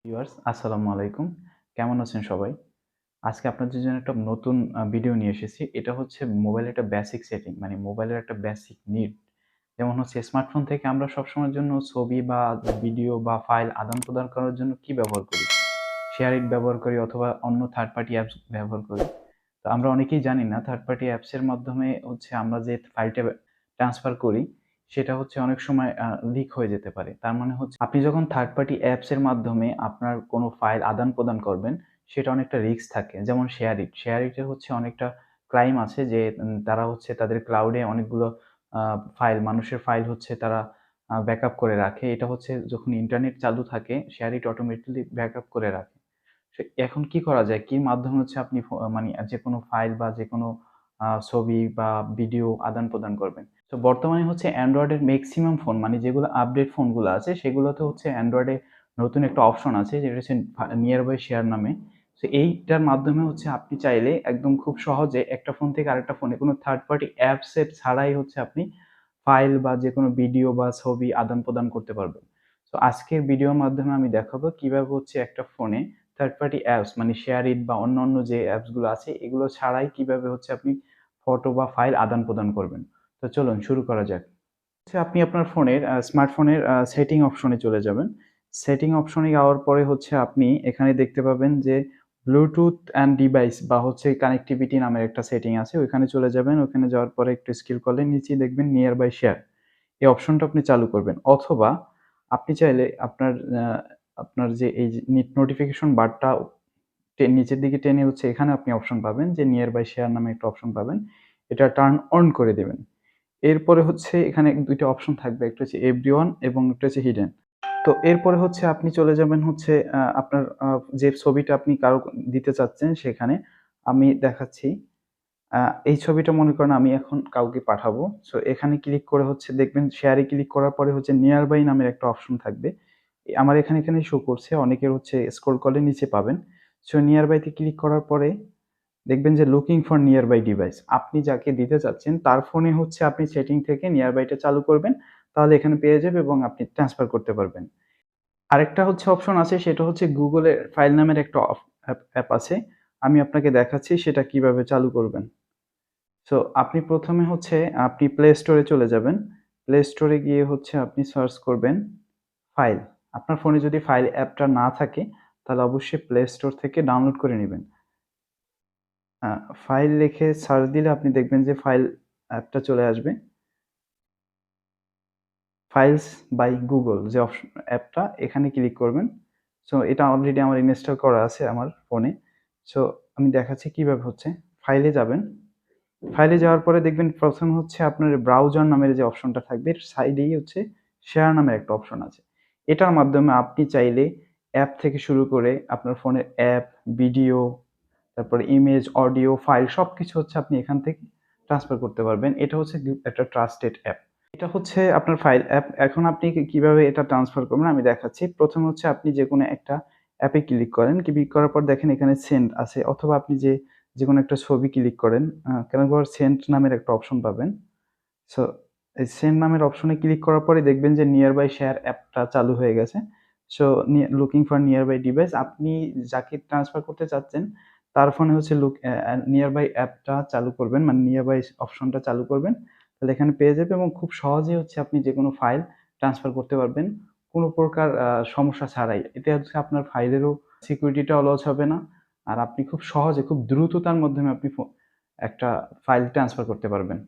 Viewers আসসালামু আলাইকুম। কেমন আছেন সবাই? আজকে আপনাদের জন্য একটা নতুন ভিডিও নিয়ে এসেছি। এটা হচ্ছে মোবাইলের একটা বেসিক সেটিং মানে মোবাইলের একটা বেসিক নিড। যেমন হচ্ছে স্মার্টফোন থেকে আমরা সবসময়ের জন্য ছবি বা ভিডিও বা ফাইল আদান-প্রদান করার জন্য কি ব্যবহার করি? শেয়ার ইট ব্যবহার করি অথবা অন্য থার্ড পার্টি অ্যাপস ব্যবহার করি। তো আমরা অনেকেই জানি না থার্ড পার্টি অ্যাপসের মাধ্যমে হচ্ছে আমরা যে ফাইলটা ট্রান্সফার করি সেটা হচ্ছে অনেক সময় লিক হয়ে যেতে পারে। তার মানে হচ্ছে আপনি যখন থার্ড পার্টি অ্যাপসের মাধ্যমে আপনার কোনো ফাইল আদান-প্রদান করবেন সেটা অনেকটা রিস্ক থাকে। যেমন শেয়ার ইট। শেয়ার ইটের হচ্ছে অনেকটা ক্রাইম আছে যে তারা হচ্ছে তাদের ক্লাউডে অনেকগুলো আ ফাইল মানুষের ফাইল হচ্ছে তারা ব্যাকআপ করে রাখে। এটা হচ্ছে যখন ইন্টারনেট চালু থাকে শেয়ার ইট অটোমেটিক্যালি ব্যাকআপ করে রাখে। এখন কি করা যায়? কি মাধ্যমে হচ্ছে আপনি মানে যেকোনো ফাইল বা যেকোনো ছবি বা ভিডিও আদান-প্রদান করবেন? তো বর্তমানে হচ্ছে অ্যান্ড্রয়েডের মেক্সিমাম ফোন মানে যেগুলো আপডেট ফোনগুলো আছে সেগুলোতে হচ্ছে অ্যান্ড্রয়েডে নতুন একটা অপশন আছে যেটা হচ্ছে নিয়ার বাই শেয়ার নামে। সো এইটার মাধ্যমে হচ্ছে আপনি চাইলে একদম খুব সহজে একটা ফোন থেকে আরেকটা ফোনে কোনো থার্ড পার্টি অ্যাপস ছাড়াই হচ্ছে আপনি ফাইল বা যেকোনো ভিডিও বা ছবি আদান-প্রদান করতে পারবেন। তো আজকের ভিডিওর মাধ্যমে আমি দেখাবো কিভাবে হচ্ছে একটা ফোনে থার্ড পার্টি অ্যাপস মানে শেয়ার ইট বা অন্যান্য যে অ্যাপসগুলো আছে এগুলো ছাড়াই কিভাবে হচ্ছে আপনি ফটো বা ফাইল আদান-প্রদান করবেন। তো চলুন শুরু করা যাক। হচ্ছে আপনি আপনার ফোনের স্মার্টফোনের সেটিং অপশনে চলে যাবেন। সেটিং অপশনে যাওয়ার পরে হচ্ছে আপনি এখানে দেখতে পাবেন যে ব্লুটুথ অ্যান্ড ডিভাইস বা হচ্ছে কানেক্টিভিটি নামের একটা সেটিং আছে। ওইখানে চলে যাবেন। ওখানে যাওয়ার পরে একটু স্ক্রল করলে নিচেই দেখবেন নিয়ার বাই শেয়ার। এই অপশনটা আপনি চালু করবেন। অথবা আপনি চাইলে আপনার যে এই যে নোটিফিকেশন বারটা নিচের দিকে টেনে হচ্ছে এখানে আপনি অপশন পাবেন যে নিয়ার বাই শেয়ার নামে একটা অপশন পাবেন। এটা টার্ন অন করে দিবেন। এরপরে হচ্ছে এখানে ২ টা অপশন থাকবে। একটা হচ্ছে এভরিওয়ান এবং একটা হচ্ছে হিডেন। তো এরপরে হচ্ছে আপনি চলে যাবেন হচ্ছে আপনার যে ছবিটা আপনি কারো দিতে চাচ্ছেন সেখানে। আমি দেখাচ্ছি। আ এই ছবিটা মনে করেন আমি এখন কাউকে পাঠাবো। সো এখানে ক্লিক করে হচ্ছে দেখবেন শেয়ার এ ক্লিক করার পরে হচ্ছে নিয়ার বাই নামের একটা অপশন থাকবে। আমার এখানে শো করছে। অনেকের হচ্ছে স্ক্রল করলে নিচে পাবেন। সো নিয়ার বাই তে ক্লিক করার পরে দেখবেন যে looking for nearby device. আপনি যাকে দিতে চাচ্ছেন তার ফোনে হচ্ছে আপনি সেটিং থেকে নিয়ার বাইটা চালু করবেন। তাহলে এখানে পেয়ে যাবে এবং আপনি ট্রান্সফার করতে পারবেন। আরেকটা হচ্ছে অপশন আছে সেটা হচ্ছে Google এর ফাইল নামের একটা অ্যাপ আছে। আমি আপনাকে দেখাচ্ছি সেটা কিভাবে চালু করবেন। সো আপনি ১ম এ হচ্ছে আপনি Play Store এ চলে যাবেন। Play Store এ গিয়ে হচ্ছে আপনি সার্চ করবেন ফাইল। আপনার ফোনে যদি ফাইল অ্যাপটা না থাকে তাহলে অবশ্যই Play Store থেকে ডাউনলোড করে নিবেন। আ ফাইল লিখে সার্চ দিলে আপনি দেখবেন যে ফাইল অ্যাপটা চলে আসবে। ফাইলস বাই গুগল যে অ্যাপটা এখানে ক্লিক করবেন। সো এটা অলরেডি আমার ইনস্টল করা আছে আমার ফোনে। সো আমি দেখাচ্ছি কিভাবে হচ্ছে। ফাইলে যাবেন। ফাইলে যাওয়ার পরে দেখবেন ১ম হচ্ছে আপনার ব্রাউজার নামের যে অপশনটা থাকবে এর সাইডেই হচ্ছে শেয়ার নামের একটা অপশন আছে। এটার মাধ্যমে আপনি চাইলে অ্যাপ থেকে শুরু করে আপনার ফোনের অ্যাপ, ভিডিও, তারপরে ইমেজ, অডিও, ফাইল সবকিছু হচ্ছে আপনি এখান থেকে ট্রান্সফার করতে পারবেন। এটা হচ্ছে একটা ট্রাস্টেড অ্যাপ। এটা হচ্ছে আপনার ফাইল অ্যাপ। এখন আপনি কিভাবে এটা ট্রান্সফার করবেন আমি দেখাচ্ছি। ১ম হচ্ছে আপনি যেকোনো একটা অ্যাপে ক্লিক করেন। ক্লিক করার পর দেখেন এখানে সেন্ড আছে অথবা আপনি যেকোনো একটা ছবি ক্লিক করেন। কেন সেন্ড নামের একটা অপশন পাবেন। সো এই সেন্ড নামের অপশনে ক্লিক করার পরে দেখবেন যে নিয়ার বাই শেয়ার অ্যাপটা চালু হয়ে গেছে। So looking for nearby device আপনি যাকে ট্রান্সফার করতে চাচ্ছেন তার ফোনে হচ্ছে নিয়ার বাই অ্যাপটা চালু করবেন মানে নিয়ার বাই অপশনটা চালু করবেন। তাহলে এখানে পেয়ে যাবে এবং খুব সহজেই হচ্ছে আপনি যেকোনো ফাইল ট্রান্সফার করতে পারবেন। কোনো প্রকার সমস্যা ছাড়াই। এতে হচ্ছে আপনার ফাইলেরও সিকিউরিটিটাও লস হবে না। আর আপনি খুব সহজে খুব দ্রুততার মাধ্যমে আপনি একটা ফাইল ট্রান্সফার করতে পারবেন।